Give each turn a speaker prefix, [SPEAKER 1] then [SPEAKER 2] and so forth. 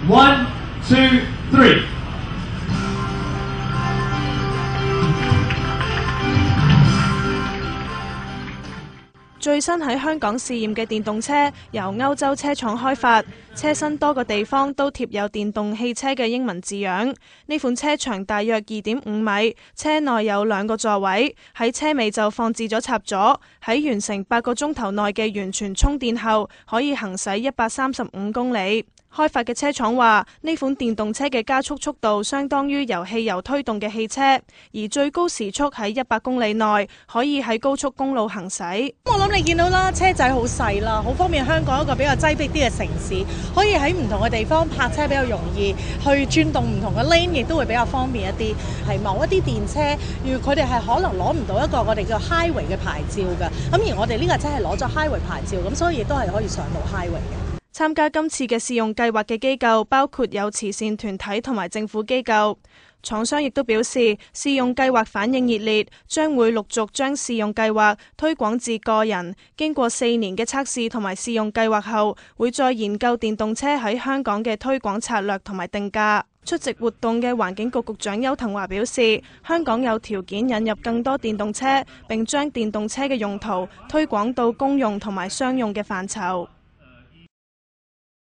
[SPEAKER 1] 1, 2, 3。
[SPEAKER 2] 最新喺香港試驗嘅電動車由歐洲車廠開發，車身多個地方都貼有電動汽車嘅英文字樣。呢款車長大約2.5米，車內有2個座位，喺車尾就放置咗插座。喺完成8個鐘頭內嘅完全充電後，可以行駛135公里。開發嘅車廠話，呢款電動車嘅加速速度相當於由汽油推動嘅汽車，而最高時速喺100公里內，可以喺高速公路行駛。
[SPEAKER 3] 我諗你見到啦，車仔好細啦，好方便香港一個比較擠迫啲嘅城市，可以喺唔同嘅地方泊車比較容易，去轉動唔同嘅 lane 亦都會比較方便一啲。係某一啲電車，佢哋係可能攞唔到一個我哋叫 highway 嘅牌照㗎，咁而我哋呢架車係攞咗 highway 牌照，咁所以亦都係可以上到 highway 嘅。
[SPEAKER 2] 參加今次嘅試用計劃嘅機構包括有慈善團體同埋政府機構。廠商亦都表示，試用計劃反應熱烈，將會陸續將試用計劃推廣至個人。經過4年嘅測試同埋試用計劃後，會再研究電動車喺香港嘅推廣策略同埋定價。出席活動嘅環境局局長邱騰華表示，香港有條件引入更多電動車，並將電動車嘅用途推廣到公用同埋商用嘅範疇。